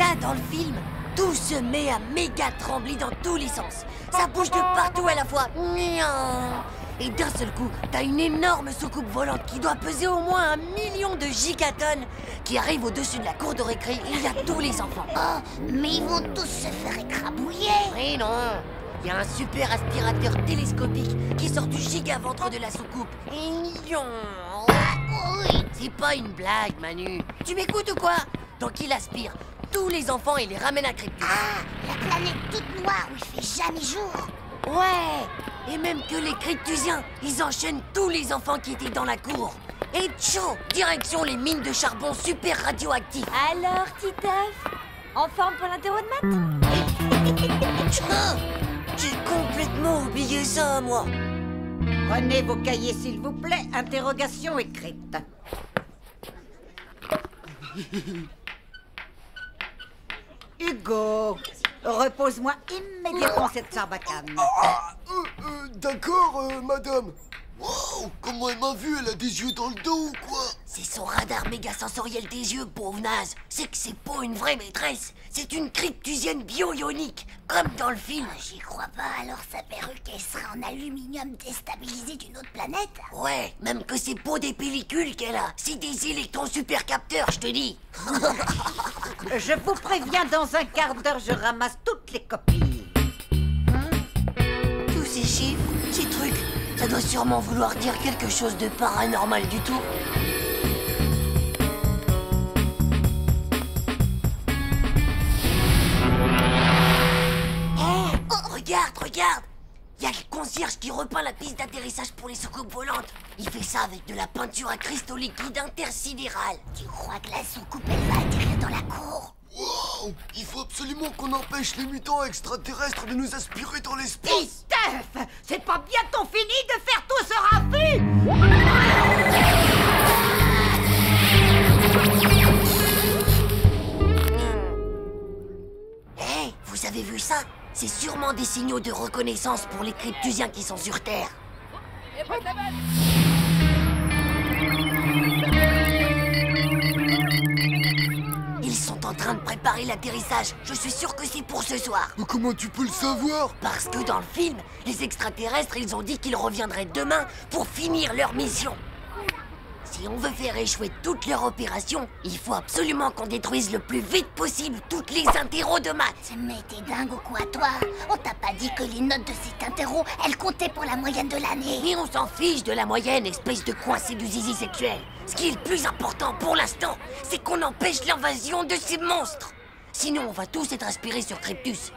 là, dans le film, tout se met à méga trembler dans tous les sens. Ça bouge de partout à la fois. Et d'un seul coup, t'as une énorme soucoupe volante qui doit peser au moins 1 million de gigatonnes qui arrive au-dessus de la cour de récré et il y a tous les enfants. Oh, mais ils vont tous se faire écrabouiller. Oui, non. Il y a un super aspirateur télescopique qui sort du gigaventre de la soucoupe. Et Oui. c'est pas une blague, Manu. Tu m'écoutes ou quoi? Donc il aspire tous les enfants et les ramène à Cryptus. Ah, la planète toute noire où il fait jamais jour. Ouais. Et même que les Cryptusiens, ils enchaînent tous les enfants qui étaient dans la cour. Et tchou, direction les mines de charbon super radioactifs. Alors, Titeuf, en forme pour l'interro de maths? J'ai complètement oublié ça, moi. Prenez vos cahiers, s'il vous plaît. Interrogation écrite. Hugo, repose-moi immédiatement cette sarbacane. D'accord, madame. Wow, comment elle m'a vu? Elle a des yeux dans le dos ou quoi? C'est son radar méga sensoriel des yeux, pauvre naze. C'est que c'est pas une vraie maîtresse. C'est une cryptusienne bio-ionique, comme dans le film. J'y crois pas, alors sa perruque, elle sera en aluminium déstabilisé d'une autre planète? Ouais, même que c'est pas des pellicules qu'elle a. C'est des électrons supercapteurs, je te dis. Je vous préviens, dans un quart d'heure, je ramasse toutes les copies. Tous ces chiffres, ces trucs, ça doit sûrement vouloir dire quelque chose de paranormal du tout. Oh, regarde! Il y a le concierge qui repeint la piste d'atterrissage pour les soucoupes volantes. Il fait ça avec de la peinture à cristaux liquides intersidérales. Tu crois que la soucoupe, elle va atterrir dans la cour? Wow, il faut absolument qu'on empêche les mutants extraterrestres de nous aspirer dans l'espace. Steph, c'est pas bientôt fini de faire tout ce raffut? Hé, vous avez vu ça? C'est sûrement des signaux de reconnaissance pour les cryptusiens qui sont sur Terre. Ils sont en train de préparer l'atterrissage. Je suis sûr que c'est pour ce soir. Mais comment tu peux le savoir? Parce que dans le film, les extraterrestres, ils ont dit qu'ils reviendraient demain pour finir leur mission. Si on veut faire échouer toute leur opération, il faut absolument qu'on détruise le plus vite possible toutes les interros de maths. Mais t'es dingue ou quoi, toi? On t'a pas dit que les notes de cet interro, elles comptaient pour la moyenne de l'année? Mais on s'en fiche de la moyenne, espèce de coincé du zizi sexuel. Ce qui est le plus important pour l'instant, c'est qu'on empêche l'invasion de ces monstres. Sinon, on va tous être aspirés sur Cryptus.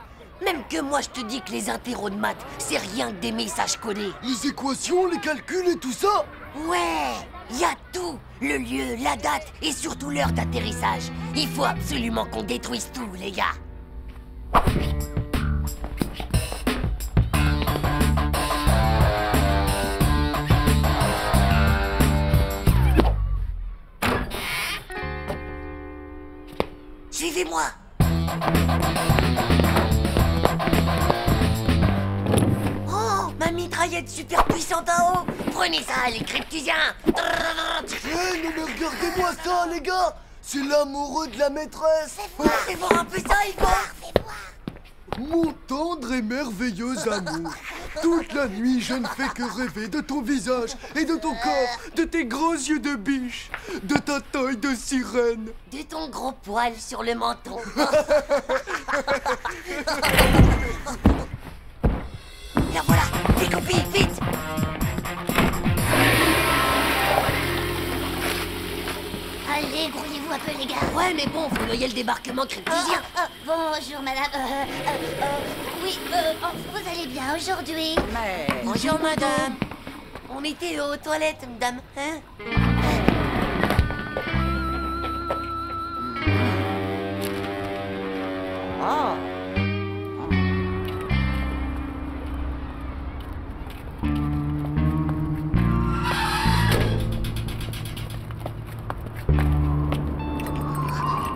Même que moi, je te dis que les interros de maths, c'est rien que des messages codés. Les équations, les calculs et tout ça? Ouais, il y a tout. Le lieu, la date et surtout l'heure d'atterrissage. Il faut absolument qu'on détruise tout, les gars. Suivez-moi. Oh, ma mitraillette super puissante en haut. Prenez ça, les cryptusiens. Hé, non mais regardez-moi ça, les gars. C'est l'amoureux de la maîtresse. Fais voir un peu ça, Igor. Fais voir. Mon tendre et merveilleux amour. Toute la nuit, je ne fais que rêver de ton visage et de ton corps, de tes gros yeux de biche, de ta taille de sirène. De ton gros poil sur le menton. La voilà, découpez, vite. Allez, grouillez-vous un peu, les gars. Ouais, mais bon, faut noyer le débarquement cryptusien. Bonjour, madame. Oui, vous allez bien aujourd'hui? Mais... Bonjour, madame. On était aux toilettes, madame. Hein? Oh.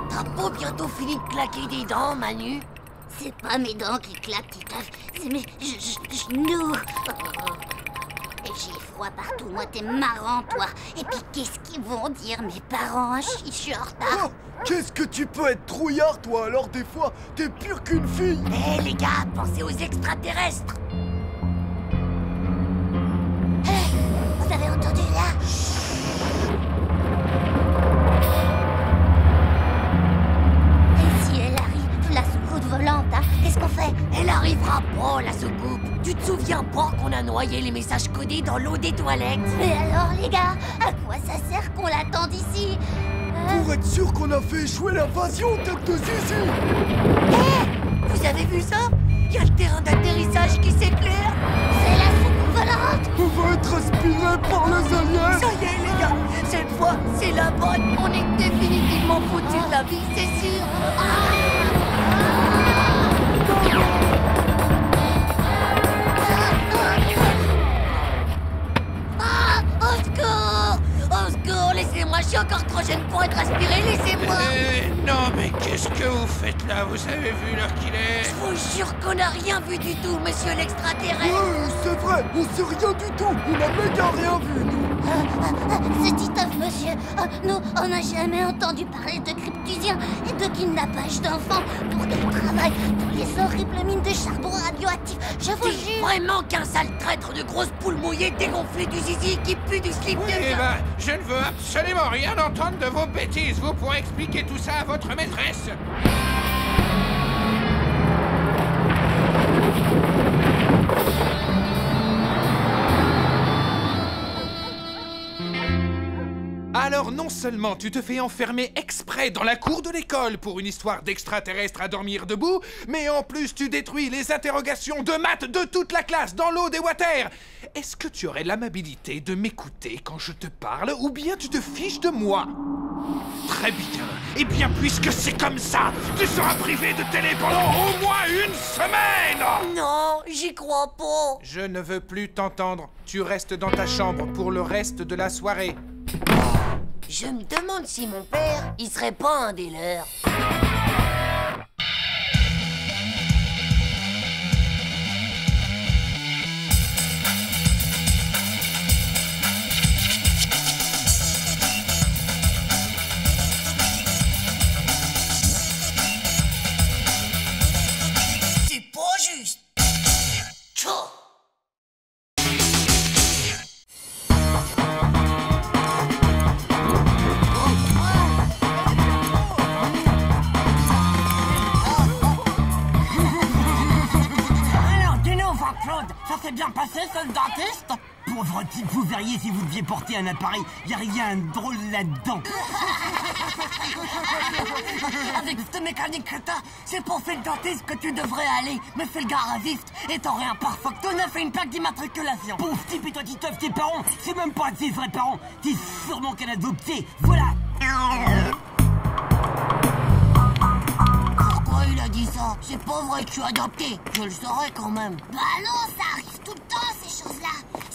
T'as pas bientôt fini de claquer des dents, Manu? C'est pas mes dents qui claquent, Titeuf, c'est mes genoux. Et J'ai froid partout, moi t'es marrant toi. Et puis qu'est-ce qu'ils vont dire mes parents? Je suis en retard. Oh, qu'est-ce que tu peux être trouillard, toi, alors des fois, t'es pire qu'une fille. Hé les gars, pensez aux extraterrestres. Vous avez entendu là? Et si elle arrive, la soucoupe volante, hein? Qu'est-ce qu'on fait? Elle arrivera pas, la soucoupe. Tu te souviens pas qu'on a noyé les messages codés dans l'eau des toilettes? Mais alors les gars, à quoi ça sert qu'on l'attende ici? Pour être sûr qu'on a fait échouer l'invasion, tête de zizi. Vous avez vu ça? Il y a le terrain d'atterrissage qui s'éclaire. C'est la soucoupe volante! On va être aspiré par les aliens. Ça y est les gars, cette fois c'est la bonne. On est définitivement foutus de la vie, c'est sûr. Au secours! Au secours, laissez-moi, je suis encore trop jeune pour être aspiré, laissez-moi! Non, mais qu'est-ce que vous faites là? Vous avez vu l'heure qu'il est? Je vous jure qu'on n'a rien vu du tout, monsieur l'extraterrestre! C'est vrai, on sait rien du tout. On a méga rien vu, nous. C'est Titeuf, monsieur. Nous, on n'a jamais entendu parler de cryptusiens et de kidnappage d'enfants. Pour quel travail? Pour les horribles mines de charbon radioactif. Je vous Dis jure. vraiment qu'un sale traître de grosses poules mouillées dégonflées du zizi qui pue du slip Oui, de... ben, je ne veux absolument rien entendre de vos bêtises. Vous pourrez expliquer tout ça à votre maîtresse. Alors non seulement tu te fais enfermer exprès dans la cour de l'école pour une histoire d'extraterrestre à dormir debout, mais en plus tu détruis les interrogations de maths de toute la classe dans l'eau des water. Est-ce que tu aurais l'amabilité de m'écouter quand je te parle, ou bien tu te fiches de moi? Très bien. Eh bien, puisque c'est comme ça, tu seras privé de télé pendant au moins une semaine. Non, j'y crois pas. Je ne veux plus t'entendre. Tu restes dans ta chambre pour le reste de la soirée. Je me demande si mon père, il serait pas un des leurs. C'est pas juste. Tchou. Claude, ça s'est bien passé, ce dentiste? Pauvre type, vous verriez si vous deviez porter un appareil, y a rien de drôle là-dedans. Avec cette mécanique que t'as, c'est pour faire le dentiste que tu devrais aller. Mais fais le gars à vif et t'aurais un pare facto neuf et une plaque d'immatriculation. Pauvre type et toi, Titeuf, tes parents, c'est même pas tes vrais parents, t'es sûrement qu'elle a adopté, voilà. Pourquoi il a dit ça? C'est pas vrai que je suis adopté. Je le saurais quand même. Bah non, ça arrive tout le temps, ces choses-là.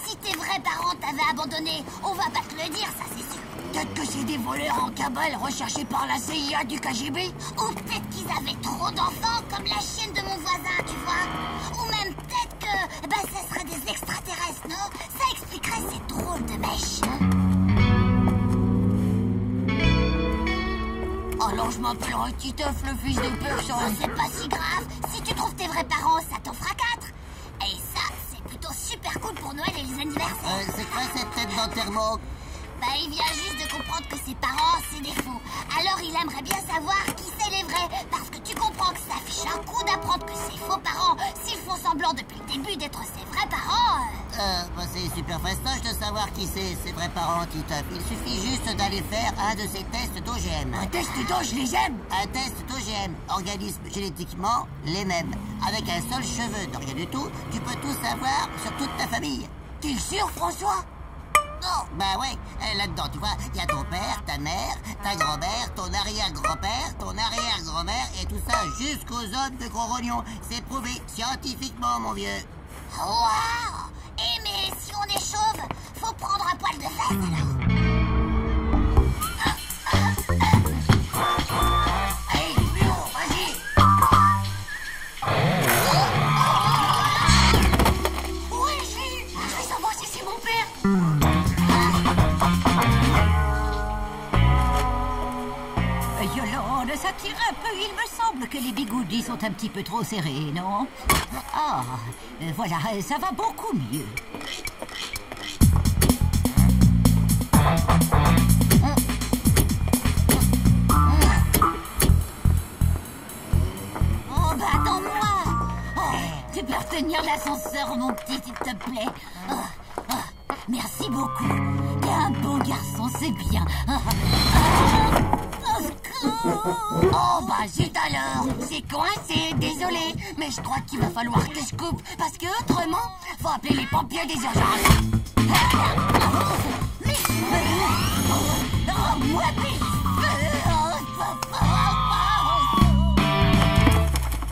Si tes vrais parents t'avaient abandonné, on va pas te le dire, ça c'est sûr. Peut-être que c'est des voleurs en cabale recherchés par la CIA du KGB. Ou peut-être qu'ils avaient trop d'enfants, comme la chienne de mon voisin, tu vois. Ou même peut-être que, bah, ça serait des extraterrestres, non? Ça expliquerait ces drôles de mèches. Alors je m'appellerai Titeuf, le fils de personne. C'est pas si grave. Si tu trouves tes vrais parents, ça t'en fera 4. Et ça, c'est plutôt super cool pour Noël et les anniversaires. C'est quoi cette tête d'enterrement? Bah, il vient juste de comprendre que ses parents, c'est des faux. Alors, il aimerait bien savoir qui c'est les vrais. Parce que tu comprends que ça fiche un coup d'apprendre que ses faux parents, s'ils font semblant depuis le début d'être ses vrais parents... Bah c'est super fastoche de savoir qui c'est, ses vrais parents, Titeuf. Il suffit juste d'aller faire un de ces tests d'OGM. Un test d'OGM? Un test d'OGM, organismes génétiquement les mêmes. Avec un seul cheveu, de rien du tout, tu peux tout savoir sur toute ta famille. T'es sûr, François? Non, bah ouais, là-dedans, tu vois, il y a ton père, ta mère, ta grand-mère, ton arrière-grand-père, ton arrière-grand-mère, et tout ça jusqu'aux hommes de Gros Rognon. C'est prouvé scientifiquement, mon vieux. Waouh! Eh mais si on est chauve, faut prendre un poil de fesse alors. Allez, Léon, vas-y. Oui, je vais savoir si c'est mon père. ça tire un peu. Il me semble que les bigoudis sont un petit peu trop serrés, non? Ah, voilà, ça va beaucoup mieux. Oh, bah attends-moi. Oh, tu peux retenir l'ascenseur, mon petit, s'il te plaît. Merci beaucoup. T'es un beau garçon, c'est bien. Au secours. Oh bah zut alors, c'est coincé, désolé. Mais je crois qu'il va falloir que je coupe, parce que autrement, faut appeler les pompiers des urgences. Mes cheveux. Oh, moi, mes cheveux.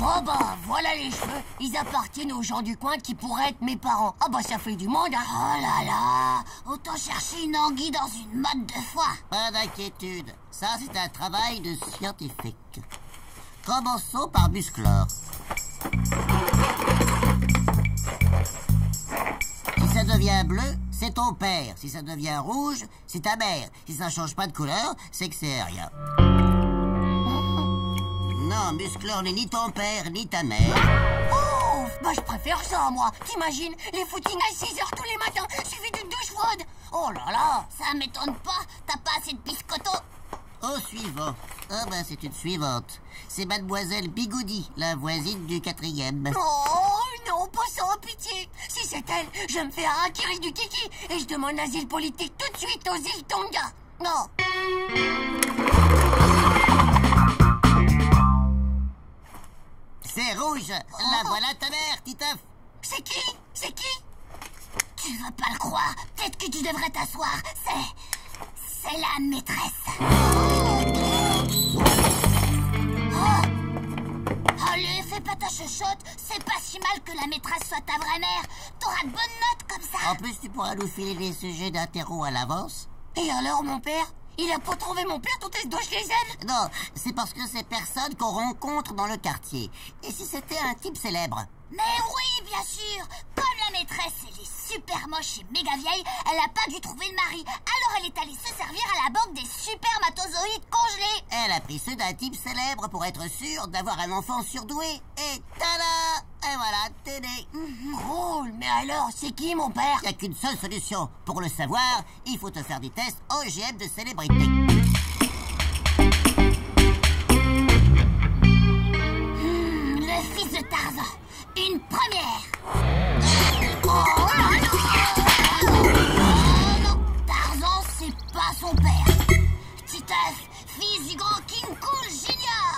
Oh bah voilà les cheveux, ils appartiennent aux gens du coin qui pourraient être mes parents. Ah bah ça fait du monde, hein. Oh là là. Autant chercher une anguille dans une motte de foie. Pas d'inquiétude, ça c'est un travail de scientifique. Commençons par Musclor. Si ça devient bleu, c'est ton père. Si ça devient rouge, c'est ta mère. Si ça change pas de couleur, c'est que c'est rien. Non, Musclor n'est ni ton père, ni ta mère. Oh, bah je préfère ça, moi. T'imagines, les footings à 6 heures tous les matins, suivi d'une douche froide. Oh là là. Ça m'étonne pas. T'as pas assez de biscotto. Au suivant. Ah ben c'est une suivante. C'est mademoiselle Bigoudi, la voisine du 4e. Oh non, pas sans pitié. Si c'est elle, je me fais harakiri du kiki et je demande l'asile politique tout de suite aux îles Tonga. Non. C'est rouge. La voilà ta mère, Titeuf. C'est qui? C'est qui? Tu vas pas le croire. Peut-être que tu devrais t'asseoir. C'est la maîtresse. Allez, fais pas ta chuchote. C'est pas si mal que la maîtresse soit ta vraie mère. T'auras de bonnes notes comme ça. En plus, tu pourras nous filer des sujets d'interro à l'avance. Et alors, mon père? Il a pas trouvé mon père dont il se douche les ailes? Non, c'est parce que c'est personne qu'on rencontre dans le quartier. Et si c'était un type célèbre? Mais oui, bien sûr. Comme la maîtresse, elle est super moche et méga vieille, elle a pas dû trouver le mari. Alors elle est allée se servir à la banque des supermatozoïdes congelés. Elle a pris ceux d'un type célèbre pour être sûre d'avoir un enfant surdoué. Et tada! Et voilà, t'es né. Cool, mais alors, c'est qui mon père? Il n'y a qu'une seule solution. Pour le savoir, il faut te faire des tests OGM de célébrité. Le fils de Tarzan. Une première. Oh non, Tarzan, c'est pas son père. Titeuf, fils du grand King Cool Junior.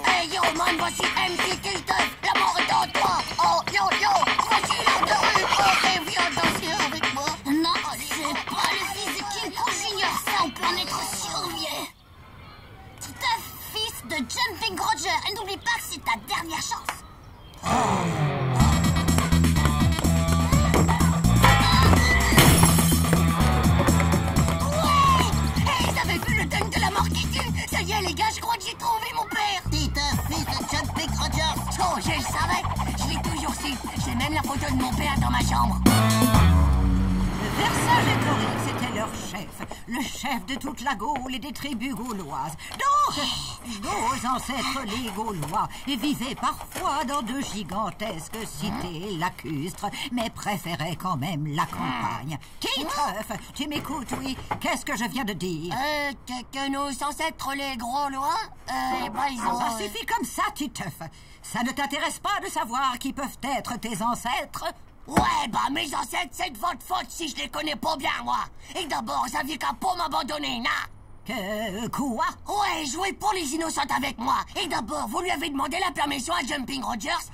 Hey yo man, voici MC Titeuf, la mort est en toi. Oh yo yo, voici l'heure de rue, oh et viens danser avec moi. Non, c'est pas le fils de King Cool Junior, ça on peut en être sûr, vieux. Titeuf, fils de Jumping Roger, et n'oublie pas que c'est ta dernière chance. Ouais. Hey, vous avez vu le dingue de la mort qui tue? Ça y est les gars, je crois que j'ai trouvé mon père. Titeuf, fils de Jumping Rogers. Oh, je le savais, je l'ai toujours su. J'ai même la photo de mon père dans ma chambre. Vercingétorix était leur chef, le chef de toute la Gaule et des tribus gauloises. Donc, nos ancêtres les Gaulois vivaient parfois dans de gigantesques cités lacustres, mais préféraient quand même la campagne. Titeuf, tu m'écoutes, oui? Qu'est-ce que je viens de dire? Que nos ancêtres les Gaulois, ils ont... Ça suffit comme ça, Titeuf. Ça ne t'intéresse pas de savoir qui peuvent être tes ancêtres? Ouais, bah mes ancêtres, c'est de votre faute si je les connais pas bien, moi. Et d'abord, vous aviez qu'à pas m'abandonner, nah. Quoi? Ouais, jouez pour les innocents avec moi. Et d'abord, vous lui avez demandé la permission à Jumping Rogers.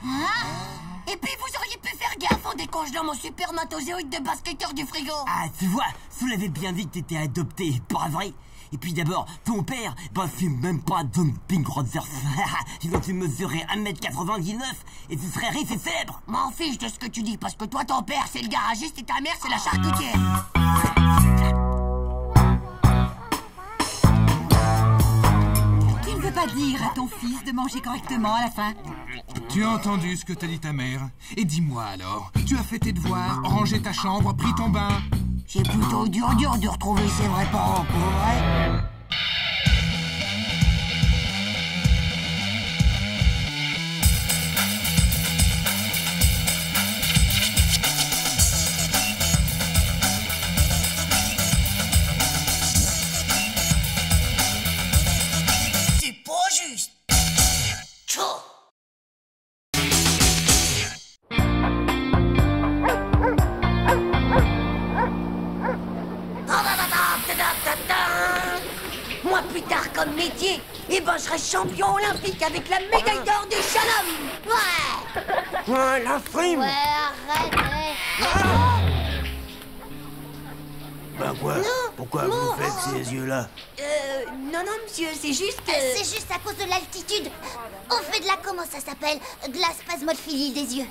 Et puis, vous auriez pu faire gaffe en décongelant mon supermatozoïde de basketteur du frigo. Ah, tu vois, vous l'avez bien dit que t'étais adopté, pas vrai? Et puis d'abord, ton père, bah c'est même pas Jumping Rogers. Sinon tu mesurais 1m99 et tu serais riche et célèbre. M'en fiche de ce que tu dis, parce que toi, ton père, c'est le garagiste et ta mère, c'est la charcutière. Tu ne veux pas dire à ton fils de manger correctement à la fin? Tu as entendu ce que t'a dit ta mère? Et dis-moi alors, tu as fait tes devoirs, rangé ta chambre, pris ton bain? C'est plutôt dur de retrouver ses vrais parents, pour vrai. plus tard comme métier, eh ben je serai champion olympique avec la médaille d'or du slalom. Ouais. Ouais, la frime. Ouais, arrête. Bah quoi? Pourquoi vous faites ces yeux-là? Non, monsieur, c'est juste... C'est juste à cause de l'altitude. On fait de la... Comment ça s'appelle? De la spasmophilie des yeux.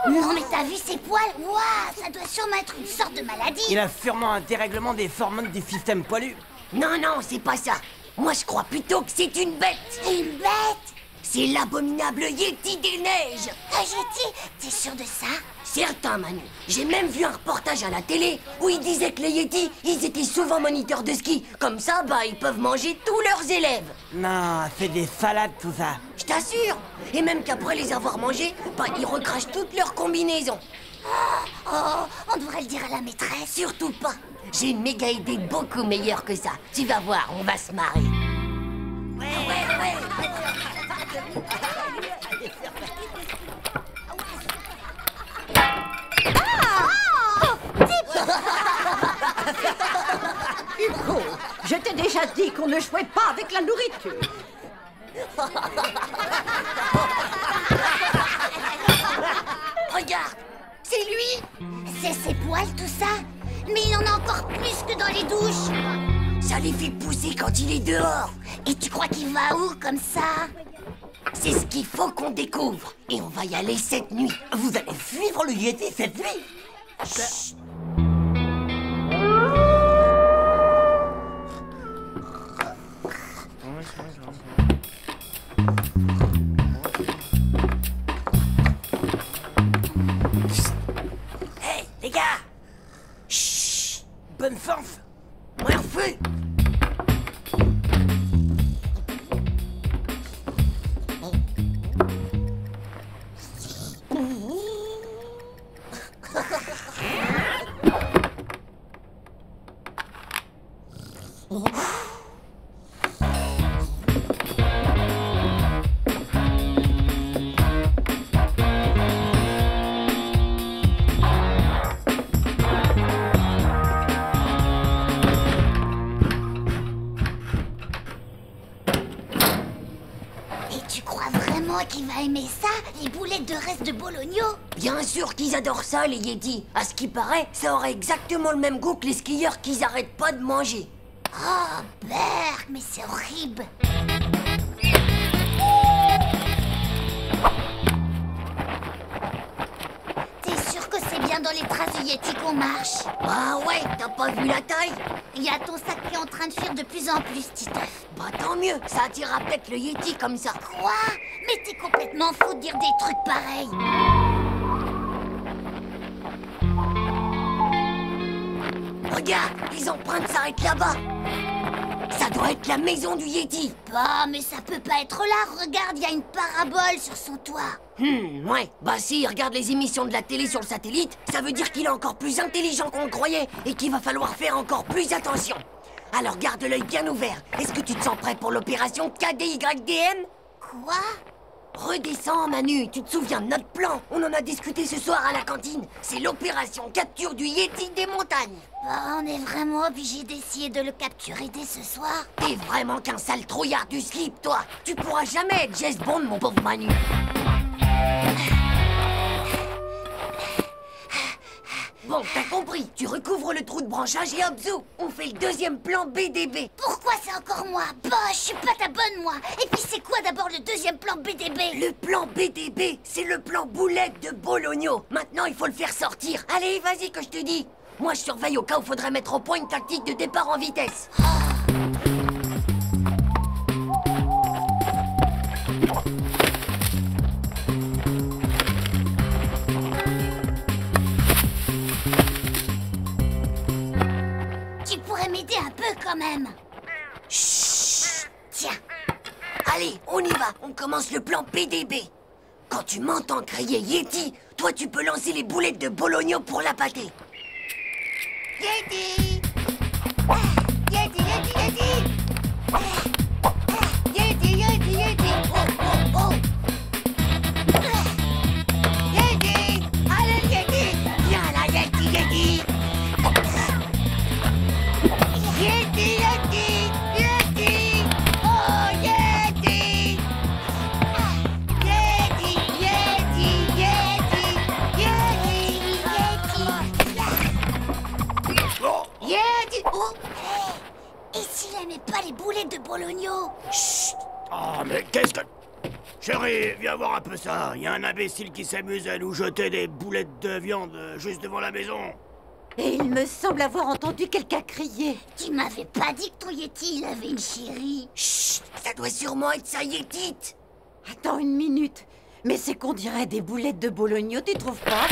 Non mais t'as vu ses poils? Waouh, ça doit sûrement être une sorte de maladie. Il a sûrement un dérèglement des hormones du système poilu. Non, non, c'est pas ça. Moi, je crois plutôt que c'est une bête. Une bête? C'est l'abominable Yéti des neiges. Un Yéti? T'es sûr de ça? Certain, Manu. J'ai même vu un reportage à la télé où ils disaient que les Yétis, ils étaient souvent moniteurs de ski. Comme ça, bah, ils peuvent manger tous leurs élèves. Non, c'est des salades tout ça. Je t'assure. Et même qu'après les avoir mangés, bah, ils recrachent toutes leurs combinaisons. Oh, on devrait le dire à la maîtresse. Surtout pas. J'ai une méga idée beaucoup meilleure que ça. Tu vas voir, on va se marrer. Ouais. Hugo, je t'ai déjà dit qu'on ne jouait pas avec la nourriture. Regarde, c'est lui. C'est ses poils tout ça? Mais il en a encore plus que dans les douches. Ça les fait pousser quand il est dehors. Et tu crois qu'il va où comme ça? C'est ce qu'il faut qu'on découvre. Et on va y aller cette nuit. Vous allez suivre le Yéti cette nuit? Chut. Hey, les gars. Chut. Bonne force. Moi en feu. Qu'il va aimer ça, les boulettes de reste de Bologno? Bien sûr qu'ils adorent ça, les Yétis. À ce qui paraît, ça aurait exactement le même goût que les skieurs qu'ils arrêtent pas de manger. Oh, Berk, mais c'est horrible. T'es sûr que c'est bien dans les traces du Yéti qu'on marche? Ah ouais, t'as pas vu la taille? Il y a ton sac qui est en train de fuir de plus en plus, Titeuf. Bah tant mieux, ça attirera peut-être le Yéti comme ça. Quoi? Mais t'es complètement fou de dire des trucs pareils. Regarde, les empreintes s'arrêtent là-bas. Ça doit être la maison du Yéti. Bah, mais ça peut pas être là. Regarde, il y a une parabole sur son toit. Ouais. Bah s'il regarde les émissions de la télé sur le satellite, ça veut dire qu'il est encore plus intelligent qu'on le croyait et qu'il va falloir faire encore plus attention. Alors garde l'œil bien ouvert. Est-ce que tu te sens prêt pour l'opération KDYDM? Quoi? Redescends, Manu. Tu te souviens de notre plan? On en a discuté ce soir à la cantine. C'est l'opération capture du Yéti des montagnes. Bah, on est vraiment obligé d'essayer de le capturer dès ce soir. T'es vraiment qu'un sale trouillard du slip, toi. Tu pourras jamais être Jess Bond, mon pauvre Manu. Bon, t'as compris. Tu recouvres le trou de branchage et hop, zou, on fait le deuxième plan BDB. Pourquoi c'est encore moi? Bah, je suis pas ta bonne, moi. Et puis c'est quoi d'abord le deuxième plan BDB? Le plan BDB, c'est le plan boulette de Bologno. Maintenant, il faut le faire sortir. Allez, vas-y que je te dis. Moi, je surveille au cas où faudrait mettre au point une tactique de départ en vitesse. Tu pourrais m'aider un peu quand même. Chut. Tiens. Allez, on y va. On commence le plan BDB. Quand tu m'entends crier Yéti, toi, tu peux lancer les boulettes de Bologno pour l'appâter. Yéti! Yéti, Yéti, Yéti! Yéti, Yéti, Yéti! Oh, oh, oh! Yéti! Allez, Yéti! Viens là, Yéti, Yéti! pas les boulettes de bologno. Chut. Oh, mais qu'est-ce que... Chérie, viens voir un peu ça. Il y a un imbécile qui s'amuse à nous jeter des boulettes de viande juste devant la maison. Et il me semble avoir entendu quelqu'un crier. Tu m'avais pas dit que ton Yeti, il avait une chérie. Chut, ça doit sûrement être sa Yétite. Attends une minute. Mais c'est qu'on dirait des boulettes de bologno, tu trouves pas?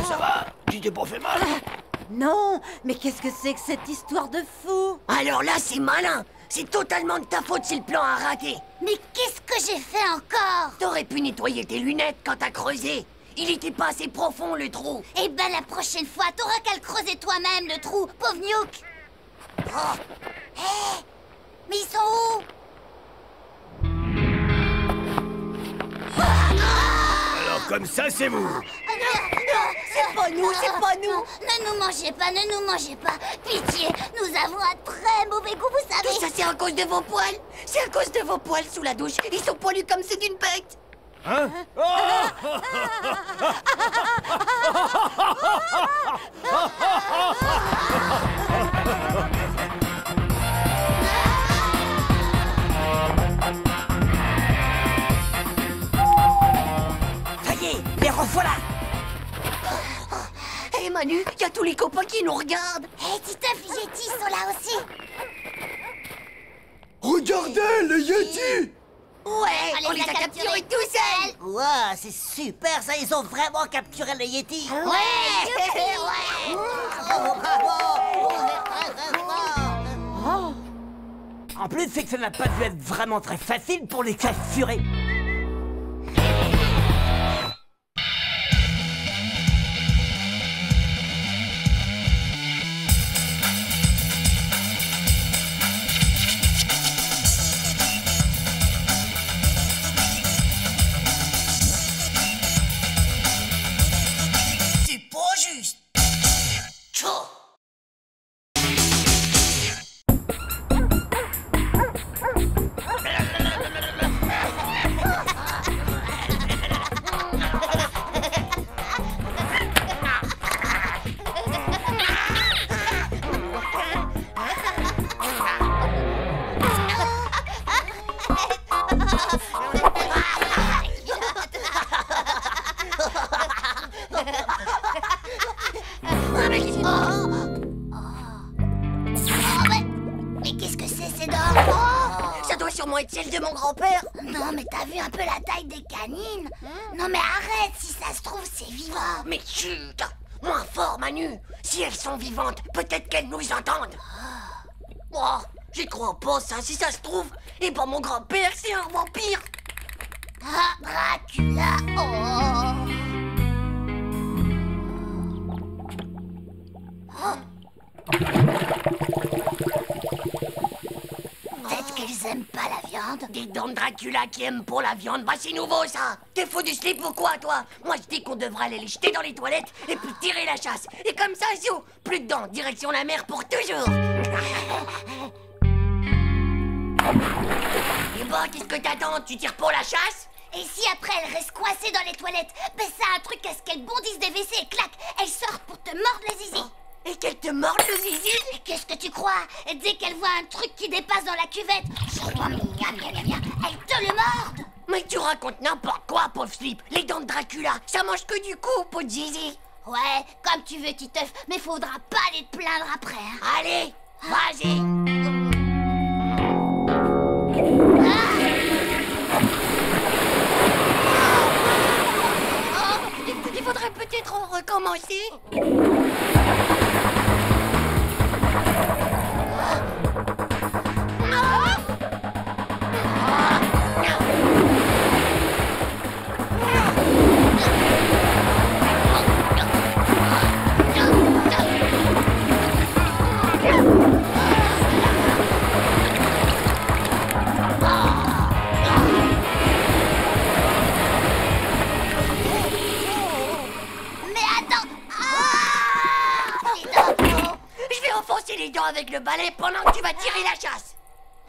Ça va? Tu t'es pas fait mal? Non, mais qu'est-ce que c'est que cette histoire de fou? Alors là, c'est malin. C'est totalement de ta faute si le plan a raté. Mais qu'est-ce que j'ai fait encore? T'aurais pu nettoyer tes lunettes quand t'as creusé. Il était pas assez profond, le trou. Eh ben, la prochaine fois, t'auras qu'à le creuser toi-même, le trou, pauvre Newk. Oh. Hé! Mais ils sont où? Alors comme ça, c'est vous. Non, c'est pas nous, c'est pas nous. Ne nous mangez pas, ne nous mangez pas. Pitié, nous avons un très mauvais goût, vous savez. Tout ça, c'est à cause de vos poils. C'est à cause de vos poils sous la douche. Ils sont poilus comme ceux d'une bête. Hein? Ça y est, les revoilà. Hé Manu, y a tous les copains qui nous regardent. Hé, Titeuf, les Yetis sont là aussi. Regardez, les Yetis! Ouais, on les a capturés tout seuls. Ouah, c'est super ça, ils ont vraiment capturé les Yetis. Ouais, ouais. Bravo, bravo, vous êtes très très forts. En plus, c'est que ça n'a pas dû être vraiment très facile pour les capturer. C'est pas juste. Tchou. Mais qu'est-ce que c'est ces dents? Ça doit sûrement être celle de mon grand-père. Non, mais t'as vu un peu la taille des canines? Non, mais arrête, si ça se trouve, c'est vivant. Mais chut, moins fort, Manu. Si elles sont vivantes, peut-être qu'elles nous entendent. Oh, j'y crois pas, ça. Si ça se trouve, et ben mon grand-père, c'est un vampire. Ah, Dracula. Oh. Peut-être qu'elles aiment pas la viande. Des dents de Dracula qui aiment pour la viande, bah c'est nouveau ça. T'es fou du slip ou quoi, toi? Moi je dis qu'on devrait aller les jeter dans les toilettes et puis tirer la chasse. Et comme ça, zou, plus de dents, direction la mer pour toujours. Et bah, qu'est-ce que t'attends? Tu tires pour la chasse? Et si après elles restent coincées dans les toilettes, ben ça a un truc à ce qu'elles bondissent des WC et clac, elles sortent pour te mordre les zizi. Et qu'elle te morde le zizi? Et qu'est-ce que tu crois? Et dès qu'elles voient un truc qui dépasse dans la cuvette, elles te le mordent. Mais tu racontes n'importe quoi, pauvre slip. Les dents de Dracula, ça mange que du coup, pot de zizi. Ouais, comme tu veux, Titeuf, mais faudra pas aller te plaindre après, hein. Allez, vas-y. Il faudrait peut-être recommencer. Les dents avec le balai pendant que tu vas tirer la chasse.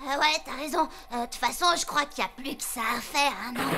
Ouais, t'as raison. De toute façon, je crois qu'il n'y a plus que ça à faire, hein, non?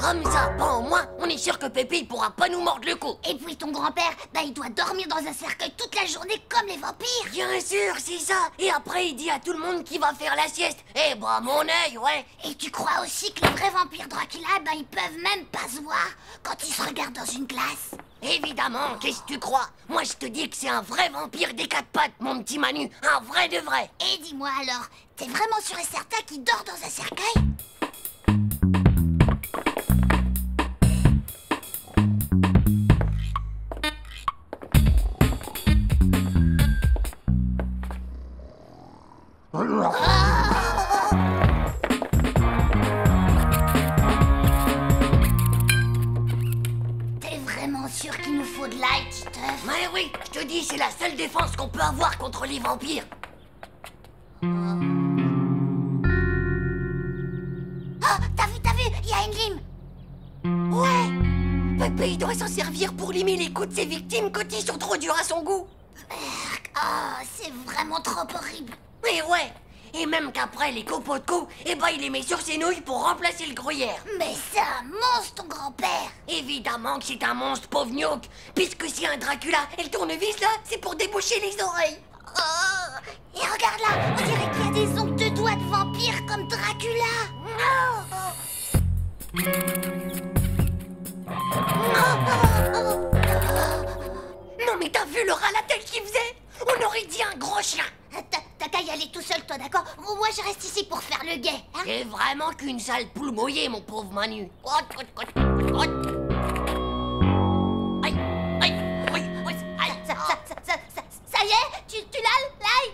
Comme ça, bon, au moins, on est sûr que Pépé, il pourra pas nous mordre le cou. Et puis ton grand-père, bah il doit dormir dans un cercueil toute la journée comme les vampires. Bien sûr, c'est ça. Et après, il dit à tout le monde qu'il va faire la sieste. Eh bah, mon œil, ouais. Et tu crois aussi que les vrais vampires Dracula, bah ils peuvent même pas se voir quand ils se regardent dans une glace? Évidemment, qu'est-ce que tu crois? Moi, je te dis que c'est un vrai vampire des 4 pattes, mon petit Manu. Un vrai de vrai. Et dis-moi alors, t'es vraiment sûr et certain qu'il dort dans un cercueil? T'es vraiment sûr qu'il nous faut de l'ail, Titeuf? Mais oui, je te dis, c'est la seule défense qu'on peut avoir contre les vampires. Oh, t'as vu, il y a une lime. Ouais. Pépé, il doit s'en servir pour limer les coups de ses victimes quand ils sont trop durs à son goût. Oh, c'est vraiment trop horrible. Mais ouais. Et même qu'après les copeaux de cou, eh ben il les met sur ses nouilles pour remplacer le gruyère. Mais c'est un monstre, ton grand-père. Évidemment que c'est un monstre, pauvre Gnoc. Puisque c'est un Dracula, et le tournevis là, c'est pour déboucher les oreilles. Oh, et regarde là, on dirait qu'il y a des ongles de doigts de vampire comme Dracula. Non mais t'as vu le rat la tête qu'il faisait? On aurait dit un gros chien. T'as qu'à y aller tout seul, toi, d'accord? Moi, je reste ici pour faire le guet, hein? C'est vraiment qu'une sale poule mouillée, mon pauvre Manu. Ça y est? Tu l'as, l'ail?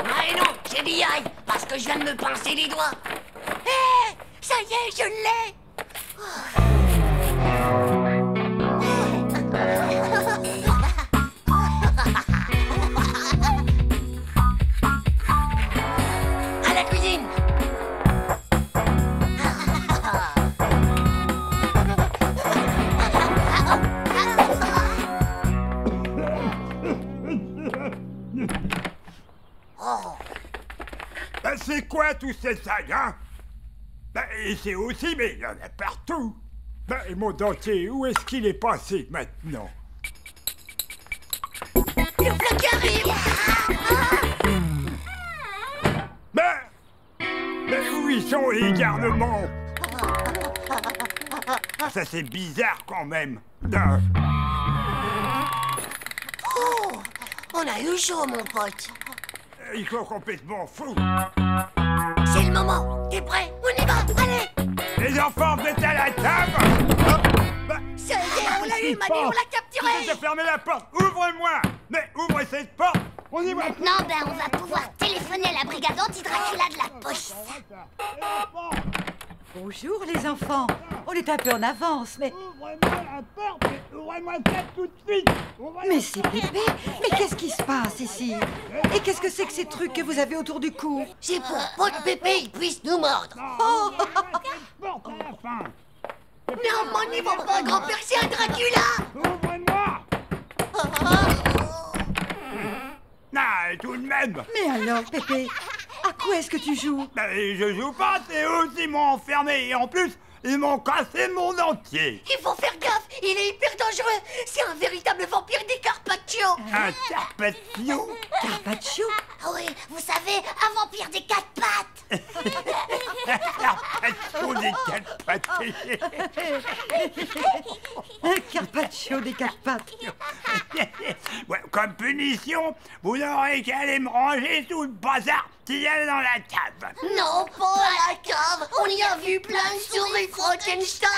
Mais non, j'ai dit aïe, parce que je viens de me pincer les doigts. Hé, ça y est, je l'ai. À la cuisine. C'est quoi tous ces sacs, hein? Ici aussi, mais il y en a partout. Et mon dentier, où est-ce qu'il est passé maintenant? Le flingue arrive. Mais où ils sont les garnements? Ça c'est bizarre quand même. Oh, on a eu chaud, mon pote. Ils sont complètement fous. C'est le moment. T'es prêt? On y va. Allez. Les enfants, vous êtes à la table. Ça y est, on l'a eu, Manu, on l'a capturé. Vous avez fermé la porte. Ouvrez-moi. Mais ouvrez cette porte. On y va. Maintenant, on va pouvoir téléphoner à la brigade anti-Dracula de la police. Bonjour les enfants. On est un peu en avance, mais... Ouvrez-moi la porte. Ouvrez-moi ça tout de suite. Mais c'est Pépé. Mais qu'est-ce qui se passe ici? Et qu'est-ce que c'est que ces trucs que vous avez autour du cou? C'est pour pas que Pépé il puisse nous mordre. Oh. Porte à la fin. Non, Manu, va pas, grand-père, c'est un Dracula. Ouvrez-moi. Ah, tout de même. Mais alors, Pépé, à quoi est-ce que tu joues? Je joue pas, c'est eux qui m'ont enfermé. Et en plus, ils m'ont cassé mon dentier. Il faut faire gaffe, il est hyper dangereux. C'est un véritable vampire des Carpaccio. Un Carpaccio? Carpaccio? Ah oui, vous savez, un vampire des 4 pattes. Carpaccio des 4 pattes. Un Carpaccio des 4 pattes. Ouais, comme punition, vous n'aurez qu'à aller me ranger tout le bazar qu'il y a dans la cave. Non, pas à la cave. On y a vu plein sur les Frankenstein.